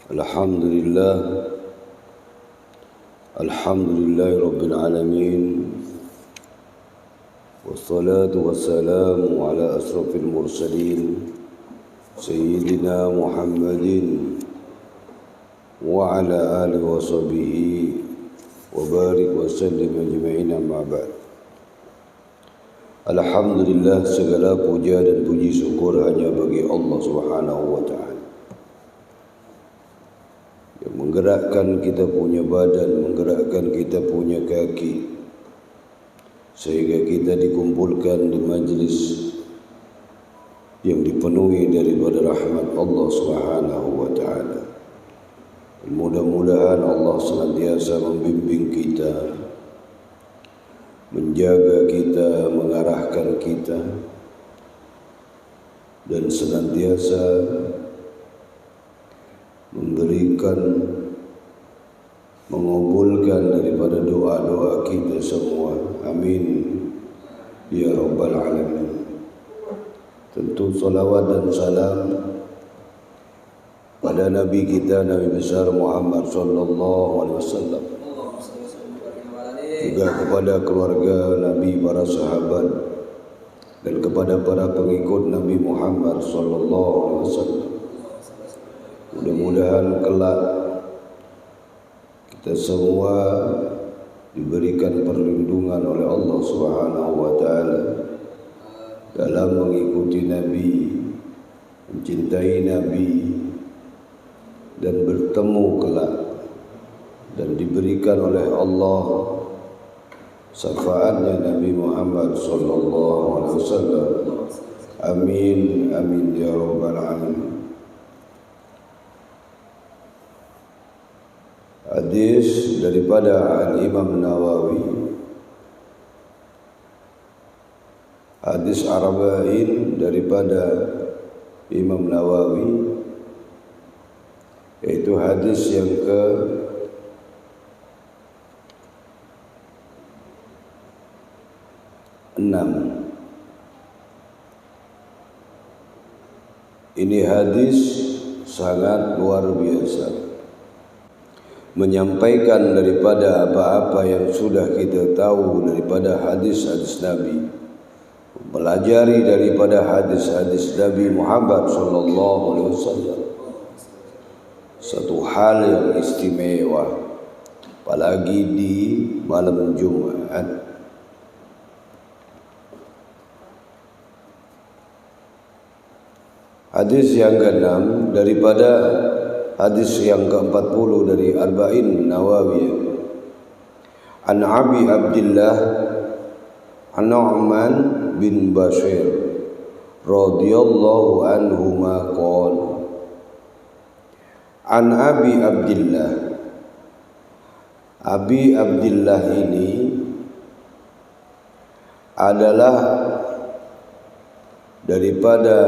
Alhamdulillah Rabbil Alamin. Wassalatu wassalamu ala asrafil mursalin Sayyidina Muhammadin wa ala alihi wa sahbihi wa barik wa sallim ajma'in, amma ba'd. Alhamdulillah, segala puja dan puji syukur hanya bagi Allah Subhanahu wa ta'ala, yang menggerakkan kita punya badan, menggerakkan kita punya kaki, sehingga kita dikumpulkan di majlis yang dipenuhi daripada rahmat Allah Subhanahu wa ta'ala. Mudah-mudahan Allah senantiasa membimbing kita, menjaga kita, mengarahkan kita, dan senantiasa memberikan, mengabulkan daripada doa-doa kita semua. Amin ya rabbal alamin. Tentu salawat dan salam pada Nabi kita, Nabi besar Muhammad sallallahu alaihi wasallam, juga kepada keluarga Nabi, para sahabat, dan kepada para pengikut Nabi Muhammad sallallahu alaihi wasallam. Mudah-mudahan kelak kita semua diberikan perlindungan oleh Allah Subhanahu wa ta'ala dalam mengikuti Nabi, mencintai Nabi, dan bertemu kelak dan diberikan oleh Allah syafaatnya Nabi Muhammad sallallahu alaihi wasallam. Amin amin ya rabbal alamin. Hadis daripada Al-Imam Nawawi, hadis Arba'in daripada Imam Nawawi, yaitu hadis yang ke-6. Ini hadis sangat luar biasa, menyampaikan daripada apa-apa yang sudah kita tahu daripada hadis-hadis Nabi, mempelajari daripada hadis-hadis Nabi Muhammad sallallahu alaihi wasallam. Satu hal yang istimewa, apalagi di malam Jumat. Hadis yang ke-6 daripada hadis yang ke-40 dari Arba'in Nawawi. An Abi Abdillah An-Nu'man bin Bashir radhiyallahu anhuma qala, An Abi Abdillah. Abi Abdillah ini adalah daripada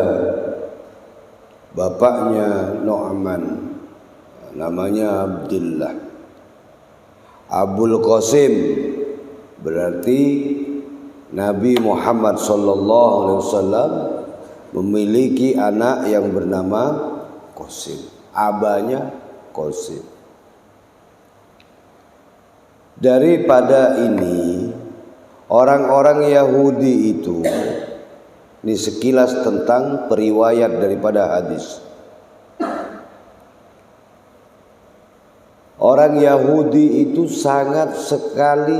bapaknya Nu'man, namanya Abdullah. Abul Qasim berarti Nabi Muhammad sallallahu alaihi wasallam memiliki anak yang bernama Qasim. Abahnya Qasim. Daripada ini orang-orang Yahudi itu, ini sekilas tentang periwayat daripada hadis. Orang Yahudi itu sangat sekali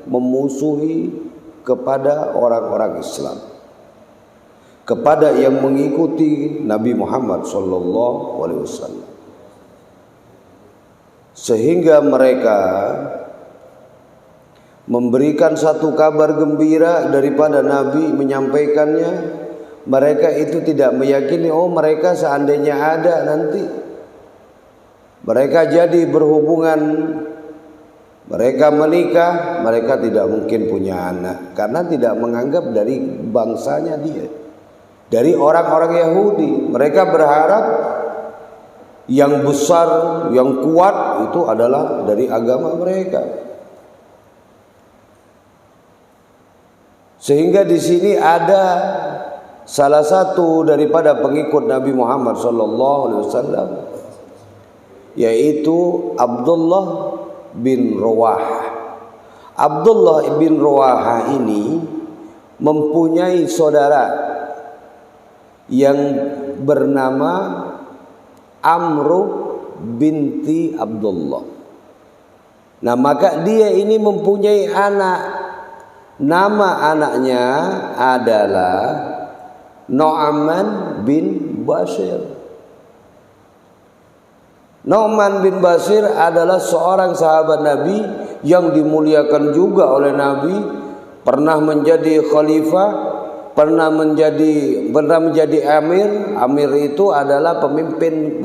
memusuhi kepada orang-orang Islam, kepada yang mengikuti Nabi Muhammad sallallahu alaihi wasallam, sehingga mereka memberikan satu kabar gembira daripada Nabi, menyampaikannya. Mereka itu tidak meyakini, oh mereka seandainya ada nanti, mereka jadi berhubungan, mereka menikah, mereka tidak mungkin punya anak, karena tidak menganggap dari bangsanya dia, dari orang-orang Yahudi. Mereka berharap yang besar, yang kuat itu adalah dari agama mereka. Sehingga di sini ada salah satu daripada pengikut Nabi Muhammad SAW, yaitu Abdullah bin Rawahah. Abdullah bin Rawahah ini mempunyai saudara yang bernama Amru binti Abdullah. Nah, maka dia ini mempunyai anak. Nama anaknya adalah Nu'man bin Bashir. Nu'man bin Bashir adalah seorang sahabat Nabi yang dimuliakan juga oleh Nabi, pernah menjadi khalifah, pernah menjadi amir. Amir itu adalah pemimpin,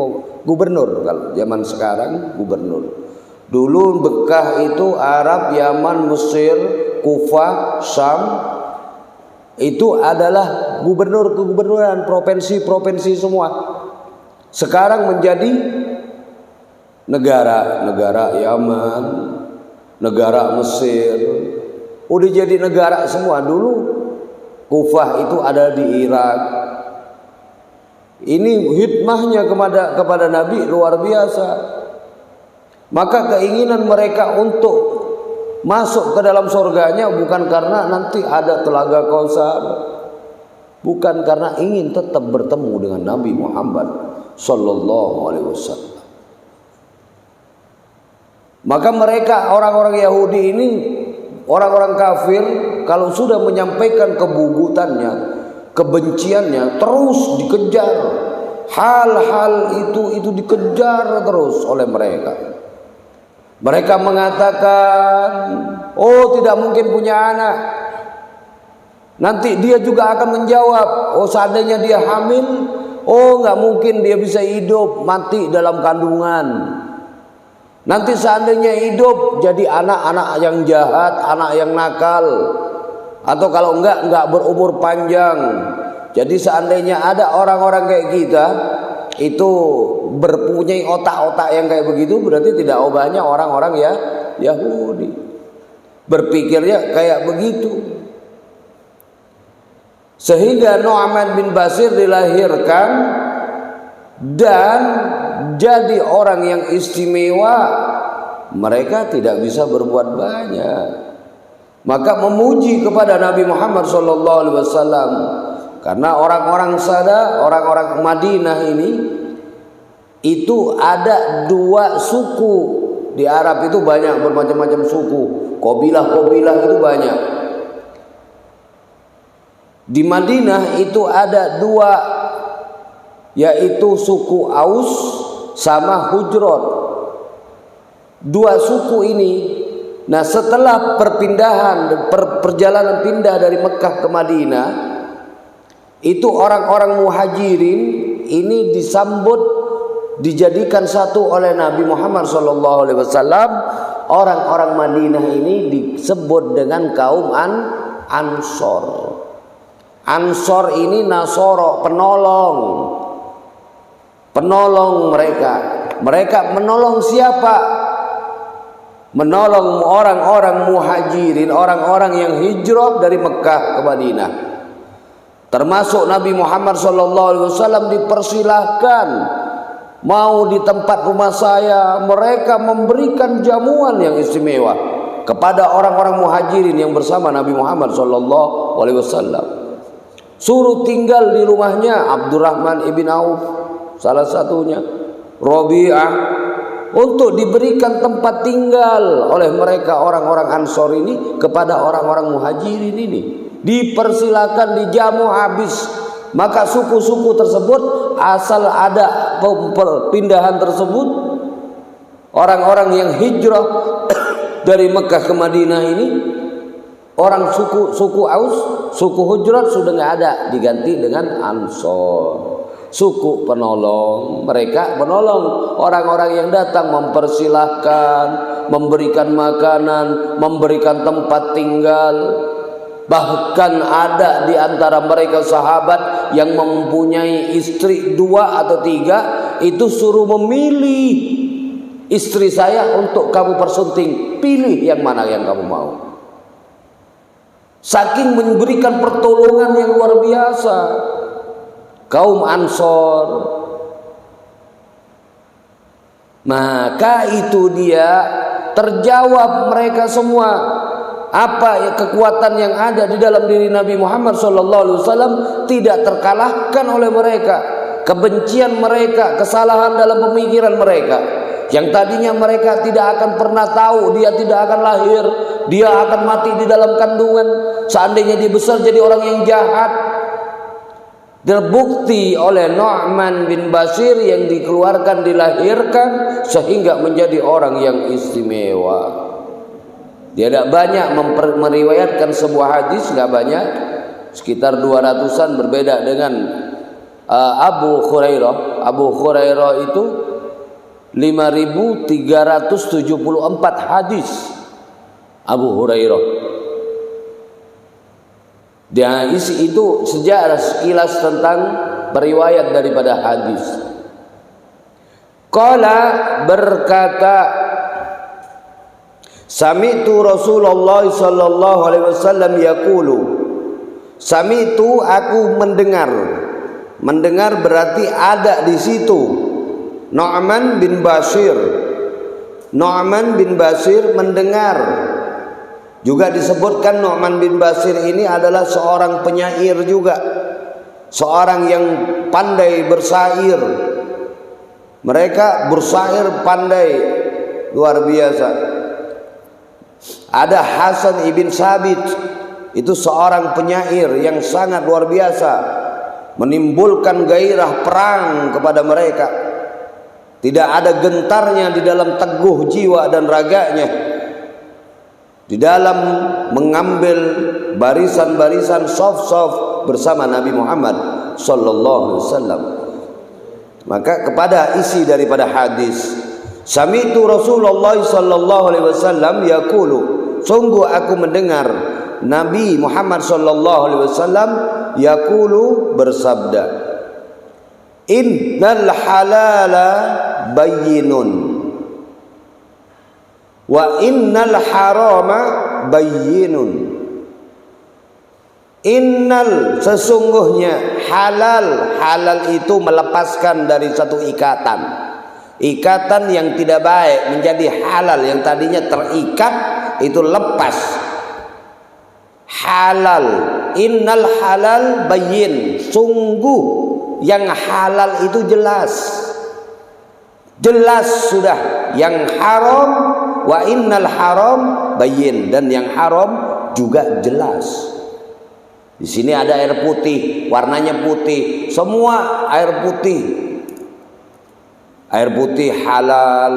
gubernur. Kalau zaman sekarang gubernur. Dulu Mekah itu Arab, Yaman, Mesir, Kufah, Syam, itu adalah gubernur-gubernuran, provinsi-provinsi semua. Sekarang menjadi negara Yaman, negara Mesir, udah jadi negara semua. Dulu Kufah itu ada di Irak. Ini hikmahnya kepada Nabi luar biasa. Maka keinginan mereka untuk masuk ke dalam surganya bukan karena nanti ada Telaga Kausar, bukan karena ingin tetap bertemu dengan Nabi Muhammad sallallahu alaihi wasallam. Maka mereka, orang-orang Yahudi ini, orang-orang kafir, kalau sudah menyampaikan kebugutannya, kebenciannya, terus dikejar. Hal-hal itu dikejar terus oleh mereka. Mereka mengatakan, oh tidak mungkin punya anak. Nanti dia juga akan menjawab, oh seandainya dia hamil, oh nggak mungkin dia bisa hidup, mati dalam kandungan. Nanti seandainya hidup jadi anak-anak yang jahat, anak yang nakal, atau kalau enggak berumur panjang. Jadi seandainya ada orang-orang kayak kita itu berpunyai otak-otak yang kayak begitu, berarti tidak banyak orang-orang ya Yahudi berpikirnya kayak begitu. Sehingga Nu'man bin Bashir dilahirkan dan jadi orang yang istimewa. Mereka tidak bisa berbuat banyak, maka memuji kepada Nabi Muhammad SAW. Karena orang-orang Sada, orang-orang Madinah ini itu ada dua suku. Di Arab itu banyak bermacam-macam suku, kabilah-kabilah itu banyak. Di Madinah itu ada dua, yaitu suku Aus sama Hujrat. Dua suku ini, nah setelah perjalanan pindah dari Mekah ke Madinah, itu orang-orang muhajirin ini dijadikan satu oleh Nabi Muhammad SAW. Orang-orang Madinah ini disebut dengan kaum Ansor. Ansor ini Nasoro, penolong mereka. Mereka menolong siapa? Menolong orang-orang muhajirin, orang-orang yang hijrah dari Mekah ke Madinah. Termasuk Nabi Muhammad SAW dipersilahkan mau di tempat rumah saya. Mereka memberikan jamuan yang istimewa kepada orang-orang muhajirin yang bersama Nabi Muhammad SAW. Suruh tinggal di rumahnya Abdurrahman ibn Auf, salah satunya Rabi'ah, untuk diberikan tempat tinggal oleh mereka orang-orang Ansor ini kepada orang-orang muhajirin ini. Dipersilakan, dijamu habis. Maka suku-suku tersebut asal ada perpindahan tersebut, orang-orang yang hijrah dari Mekah ke Madinah ini, orang suku Aus, suku Hujrat sudah nggak ada, diganti dengan Ansor, suku penolong. Mereka menolong orang-orang yang datang, mempersilahkan, memberikan makanan, memberikan tempat tinggal. Bahkan ada di antara mereka sahabat yang mempunyai istri 2 atau 3, itu suruh memilih, istri saya untuk kamu persunting, pilih yang mana yang kamu mau. saking memberikan pertolongan yang luar biasa. Kaum Ansor, maka itu dia terjawab mereka semua. Apa kekuatan yang ada di dalam diri Nabi Muhammad SAW tidak terkalahkan oleh mereka. Kebencian mereka, kesalahan dalam pemikiran mereka, yang tadinya mereka tidak akan pernah tahu dia tidak akan lahir, dia akan mati di dalam kandungan, seandainya dia besar jadi orang yang jahat, terbukti oleh Nu'man bin Bashir yang dikeluarkan, dilahirkan sehingga menjadi orang yang istimewa. Dia tidak banyak meriwayatkan sebuah hadis, nggak banyak, sekitar 200-an, berbeda dengan Abu Hurairah. Abu Hurairah itu 5.374 hadis. Abu Hurairah. Dia isi itu sejarah sekilas tentang periwayat daripada hadis. Qala berkata, sami'tu Rasulullah sallallahu alaihi wasallam yaqulu. Sami'tu, aku mendengar. Mendengar berarti ada di situ. Nu'man bin Bashir. Nu'man bin Bashir mendengar. Juga disebutkan Nu'man bin Bashir ini adalah seorang penyair juga, seorang yang pandai bersair. Mereka bersair pandai luar biasa. Ada Hasan ibn Sabit, itu seorang penyair yang sangat luar biasa, menimbulkan gairah perang kepada mereka. Tidak ada gentarnya di dalam teguh jiwa dan raganya, di dalam mengambil barisan-barisan saf-saf bersama Nabi Muhammad sallallahu alaihi wasallam. Maka kepada isi daripada hadis, sami'tu Rasulullah sallallahu alaihi wasallam yaqulu, sungguh aku mendengar Nabi Muhammad sallallahu alaihi wasallam yaqulu, bersabda, innal halala bayyinun wa innal harama bayyinun. Innal, sesungguhnya, halal. Halal itu melepaskan dari satu ikatan. Ikatan yang tidak baik menjadi halal, yang tadinya terikat itu lepas. Halal. Innal halal bayyin. Sungguh yang halal itu jelas. Jelas sudah. Yang haram, wa innal haram bayyin, dan yang haram juga jelas. Di sini ada air putih, warnanya putih, semua air putih. Air putih halal,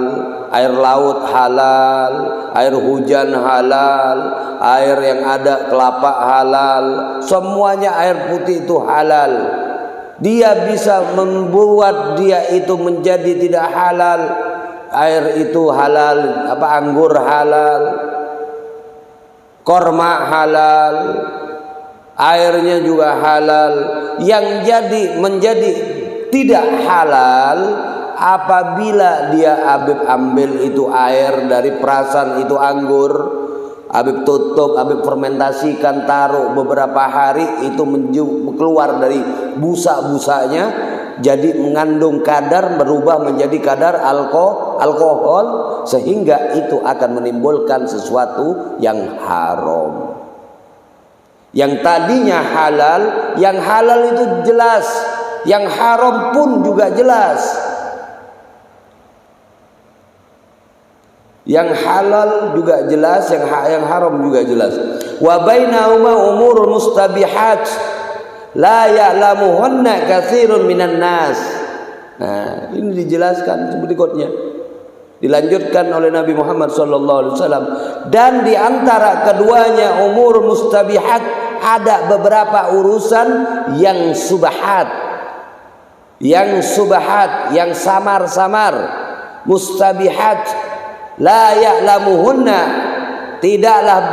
air laut halal, air hujan halal, air yang ada kelapa halal, semuanya air putih itu halal. Dia bisa membuat dia itu menjadi tidak halal. Air itu halal, anggur halal, korma halal, airnya juga halal. Yang menjadi tidak halal apabila dia ambil itu air dari perasan itu anggur, tutup, fermentasikan, taruh beberapa hari, itu keluar dari busa-busanya, jadi mengandung kadar, berubah menjadi kadar alkohol, sehingga itu akan menimbulkan sesuatu yang haram. Yang tadinya halal, yang halal itu jelas, yang haram pun juga jelas. Yang halal juga jelas, yang haram juga jelas. Wa bainahuma umurul mustabihat la ya'lamuhunna katsirun minan nas. Nah, ini dijelaskan berikutnya. Dilanjutkan oleh Nabi Muhammad SAW. Dan di antara keduanya umur mustabihat, ada beberapa urusan yang subahat, yang samar-samar. Mustabihat la ya'lamuhunna, tidaklah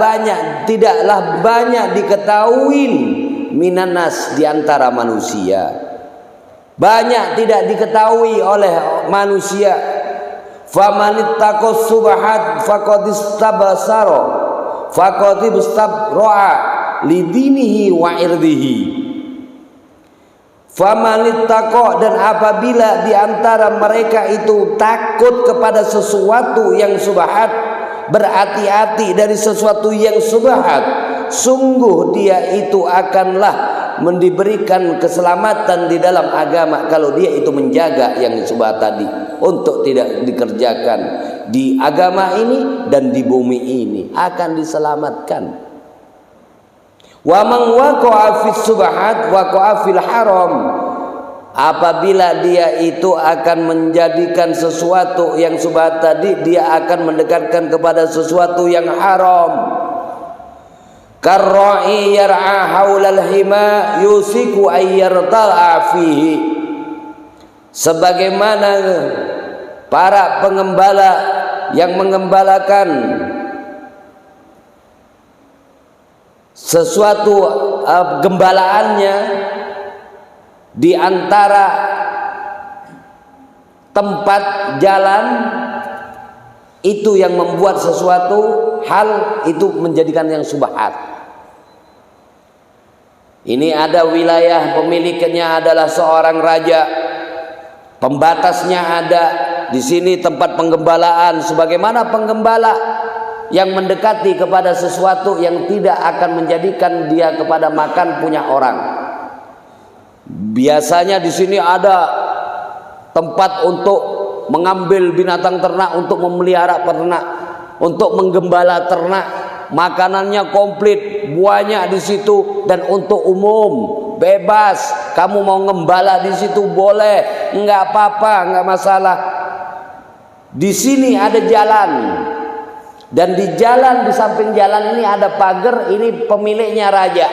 banyak diketahui minanas, di antara manusia. Banyak tidak diketahui oleh manusia. Famanittaqas subahat faqad istabsara faqad istabraa. lidinihi wa irdihi. Famanittaqo, dan apabila di antara mereka itu takut kepada sesuatu yang subhat, berhati-hati dari sesuatu yang subhat, sungguh dia itu akanlah diberikan keselamatan di dalam agama kalau dia itu menjaga yang subhat tadi untuk tidak dikerjakan di agama ini dan di bumi ini, akan diselamatkan. Wa man waqa'a fis subhat waqa'a fil haram, apabila dia itu akan menjadikan sesuatu yang subhat tadi, dia akan mendekatkan kepada sesuatu yang haram. Karra'i yar'a haulal hima yusiku ayyarta'a fihi, sebagaimana para pengembala yang mengembalakan sesuatu gembalaannya di antara tempat jalan, itu yang membuat sesuatu hal itu menjadikan yang subhat. Ini ada wilayah pemiliknya adalah seorang raja, pembatasnya ada di sini tempat penggembalaan, sebagaimana penggembala yang mendekati kepada sesuatu yang tidak akan menjadikan dia kepada makan punya orang. Biasanya di sini ada tempat untuk mengambil binatang ternak, untuk memelihara ternak, untuk menggembala ternak, makanannya komplit, banyak di situ, dan untuk umum, bebas. Kamu mau ngembala di situ boleh, enggak apa-apa, enggak masalah. Di sini ada jalan, dan di jalan, di samping jalan ini ada pagar. Ini pemiliknya raja.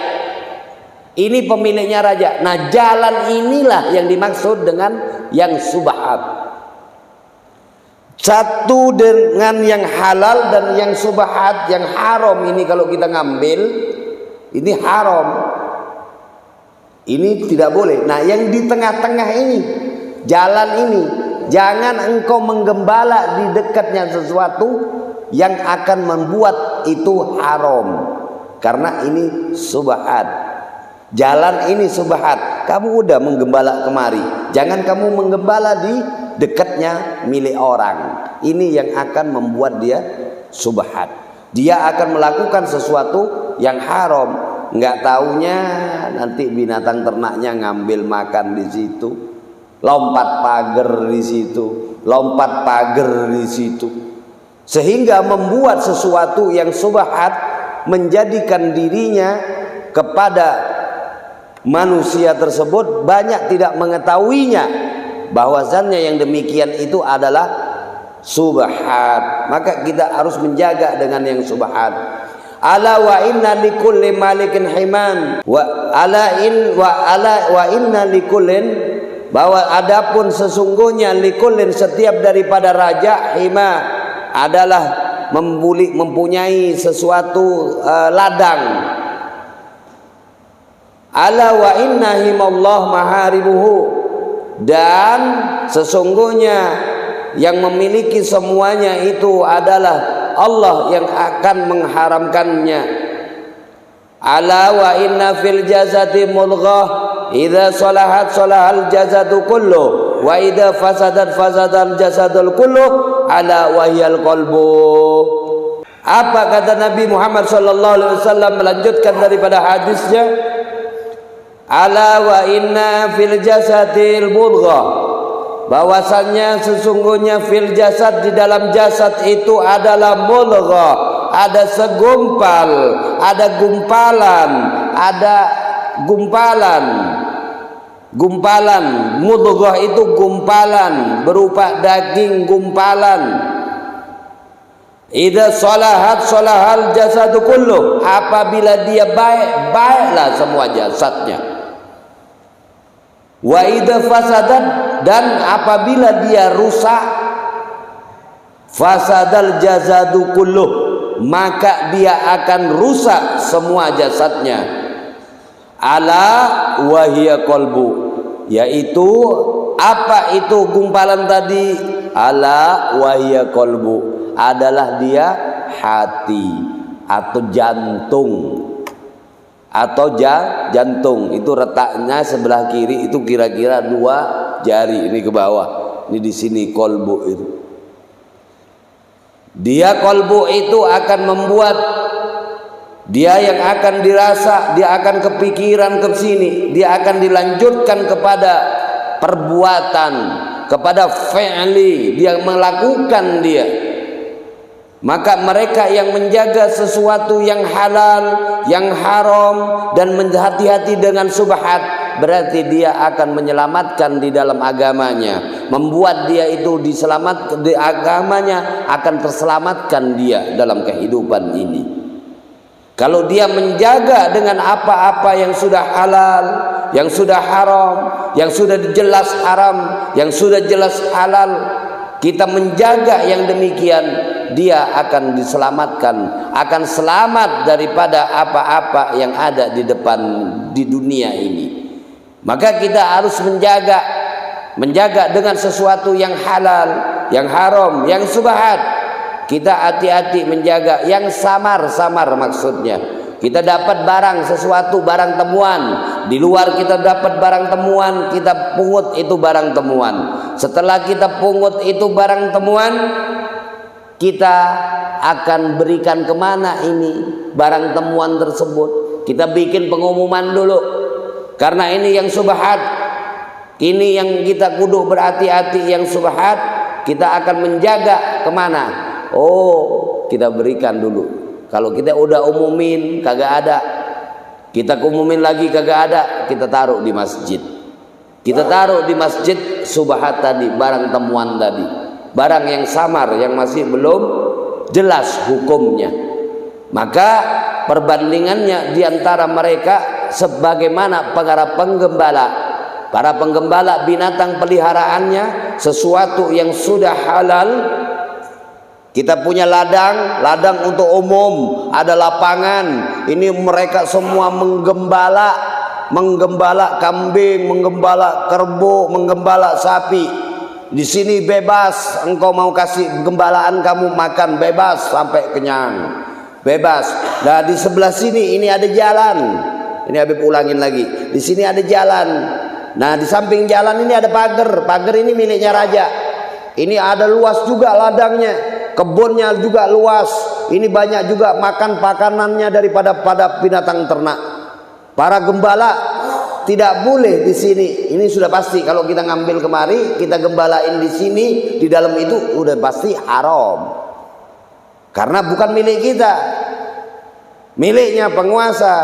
Ini pemiliknya raja. Nah, jalan inilah yang dimaksud dengan yang subhat. Satu dengan yang halal dan yang subhat, yang haram ini kalau kita ngambil, ini haram. Ini tidak boleh. Nah, yang di tengah-tengah ini, jalan ini, jangan engkau menggembala di dekatnya sesuatu yang akan membuat itu haram, karena ini subhat. Jalan ini subhat. Kamu udah menggembala kemari, jangan kamu menggembala di dekatnya milik orang. Ini yang akan membuat dia subhat. Dia akan melakukan sesuatu yang haram. Nggak taunya nanti binatang ternaknya ngambil makan di situ, lompat pagar di situ, lompat pagar di situ, sehingga membuat sesuatu yang subhat, menjadikan dirinya kepada manusia tersebut banyak tidak mengetahuinya bahwasannya yang demikian itu adalah subhat. Maka kita harus menjaga dengan yang subhat. Ala wa inna likulli malikin himan wa inna likullin, bahwa adapun sesungguhnya likullin setiap daripada raja, hima adalah mempunyai sesuatu ladang. Ala wa inna himallah maharibuhu, dan sesungguhnya yang memiliki semuanya itu adalah Allah yang akan mengharamkannya. Ala wa inna fil jasadi mudghah idza salahat salahal jasadu kullu wa idza fasadat fasadal jasadul kullu ala wahyal qalbu. Apa kata Nabi Muhammad sallallahu alaihi wasallam melanjutkan daripada hadisnya? Ala wa inna fil jasadil mudghah, bahwasannya sesungguhnya fil jasad, di dalam jasad itu adalah mudghah, ada segumpal, ada gumpalan, ada gumpalan. Mudghah itu gumpalan, berupa daging gumpalan. Idza salahat salahal jasadu kullu, apabila dia baik, baiklah semua jasadnya. Wa idza fasadat, dan apabila dia rusak, fasadal jasadu kulluh, maka dia akan rusak semua jasadnya. Ala wahiya qalbu, yaitu apa itu gumpalan tadi? Ala wahiya qalbu, adalah dia hati atau jantung. atau jantung. Itu retaknya sebelah kiri, itu kira-kira 2 jari ini ke bawah. Ini di sini kolbu itu. Dia kolbu itu akan membuat dia yang akan dirasa, dia akan kepikiran ke sini, dia akan dilanjutkan kepada perbuatan, kepada fi'li, dia melakukan dia. Maka mereka yang menjaga sesuatu yang halal, yang haram, dan hati-hati dengan subhat, berarti dia akan menyelamatkan di dalam agamanya, membuat dia itu diselamatkan di agamanya, akan terselamatkan dia dalam kehidupan ini. Kalau dia menjaga dengan apa-apa yang sudah halal, yang sudah haram, yang sudah jelas haram, yang sudah jelas halal, kita menjaga yang demikian, dia akan diselamatkan, akan selamat daripada apa-apa yang ada di depan di dunia ini. Maka kita harus menjaga dengan sesuatu yang halal, yang haram, yang subhat. Kita hati-hati menjaga yang samar-samar, maksudnya kita dapat barang sesuatu, barang temuan di luar, kita dapat barang temuan, kita pungut itu barang temuan. Setelah kita pungut itu barang temuan, kita akan berikan kemana ini barang temuan tersebut? Kita bikin pengumuman dulu, karena ini yang subhat, ini yang kita kudu berhati-hati, yang subhat kita akan menjaga kemana? Oh, kita berikan dulu. Kalau kita udah umumin kagak ada, kita umumin lagi kagak ada, kita taruh di masjid. Kita taruh di masjid subhat tadi, barang temuan tadi, barang yang samar, yang masih belum jelas hukumnya. Maka perbandingannya diantara mereka sebagaimana para penggembala binatang peliharaannya, sesuatu yang sudah halal. Kita punya ladang untuk umum, ada lapangan. Ini mereka semua menggembala kambing, menggembala kerbau, menggembala sapi. Di sini bebas, engkau mau kasih gembalaan kamu makan bebas sampai kenyang, bebas. Nah di sebelah sini ini ada jalan. Ini Habib ulangin lagi. Di sini ada jalan. Nah di samping jalan ini ada pagar. Pagar ini miliknya raja. Ini ada luas juga ladangnya. Kebunnya juga luas. Ini banyak juga makan pakanannya daripada binatang ternak. Para gembala tidak boleh di sini. Ini sudah pasti kalau kita ngambil kemari, kita gembalain di sini, di dalam itu udah pasti haram. Karena bukan milik kita. Miliknya penguasa.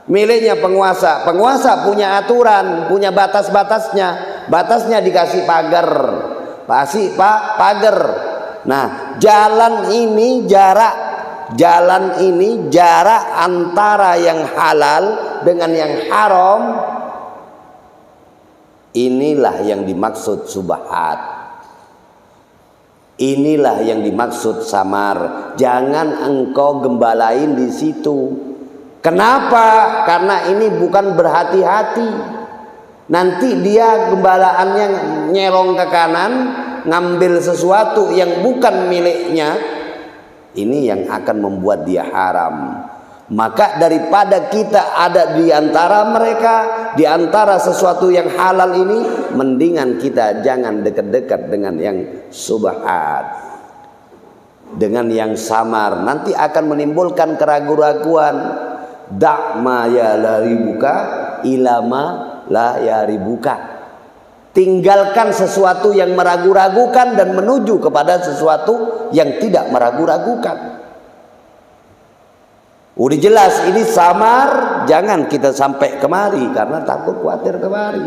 Miliknya penguasa. Penguasa punya aturan, punya batas-batasnya. Batasnya dikasih pagar. Pasti pagar. Nah, jalan ini jarak antara yang halal dengan yang haram. Inilah yang dimaksud subhat. Inilah yang dimaksud samar. Jangan engkau gembalain di situ. Kenapa? Karena ini bukan berhati-hati. Nanti dia gembalaannya nyerong ke kanan, ngambil sesuatu yang bukan miliknya. Ini yang akan membuat dia haram. Maka daripada kita ada di antara mereka, di antara sesuatu yang halal ini, mendingan kita jangan dekat-dekat dengan yang subhat, dengan yang samar. Nanti akan menimbulkan keraguan-raguan. Da'ma ya laribuka ilama la yaribuka. Tinggalkan sesuatu yang meragu-ragukan dan menuju kepada sesuatu yang tidak meragu-ragukan. Udah jelas ini samar, jangan kita sampai kemari karena takut khawatir kemari.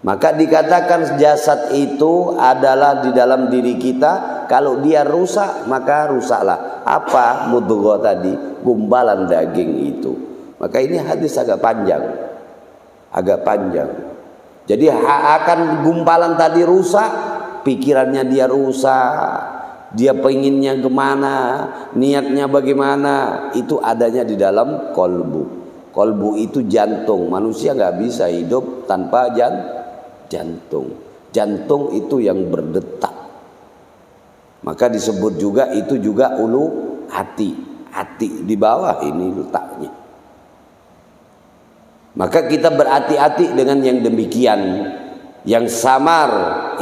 Maka dikatakan jasad itu adalah di dalam diri kita. Kalau dia rusak, maka rusaklah. Apa mudghah tadi? Gumpalan daging itu. Maka ini hadis agak panjang. Jadi akan gumpalan tadi rusak, pikirannya dia rusak. Dia penginnya kemana, niatnya bagaimana, itu adanya di dalam kolbu. Kolbu itu jantung. Manusia nggak bisa hidup tanpa jantung. Jantung itu yang berdetak. Maka disebut juga itu juga ulu hati. Hati di bawah ini letaknya. Maka kita berhati-hati dengan yang demikian. Yang samar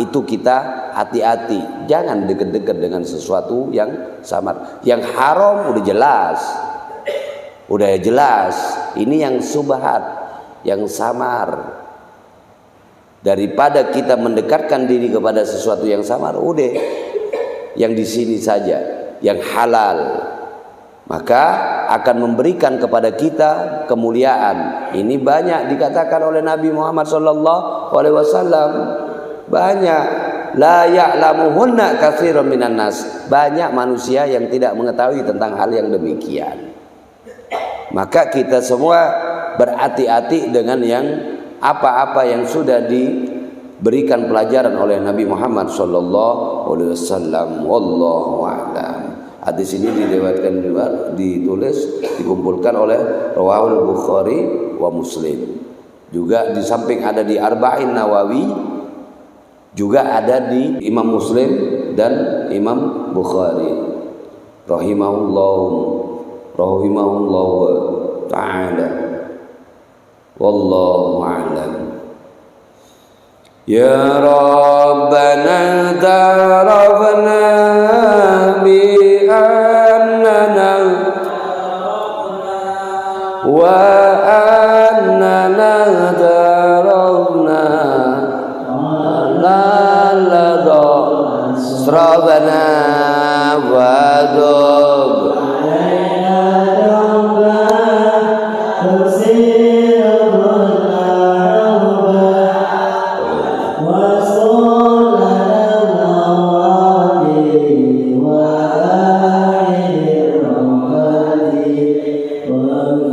itu kita hati-hati. Jangan dekat-dekat dengan sesuatu yang samar. Yang haram udah jelas. Udah jelas. Ini yang subhat, yang samar. Daripada kita mendekatkan diri kepada sesuatu yang samar, udah yang di sini saja, yang halal. Maka akan memberikan kepada kita kemuliaan. Ini banyak dikatakan oleh Nabi Muhammad SAW. Banyak. La ya'lamuhunna katsirun minan nas. Banyak manusia yang tidak mengetahui tentang hal yang demikian. Maka kita semua berhati-hati dengan yang apa-apa yang sudah diberikan pelajaran oleh Nabi Muhammad SAW. Wallahu a'lam. Hadis ini diriwayatkan ditulis dikumpulkan oleh Rawahul Bukhari wa Muslim. Juga di samping ada di Arba'in Nawawi, juga ada di Imam Muslim dan Imam Bukhari. Rahimahullah ta'ala. Wallahu a'lam. Ya Rabbana tarafna bi annana wa annana tarafna la ladha srabana wa dub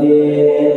Yeah.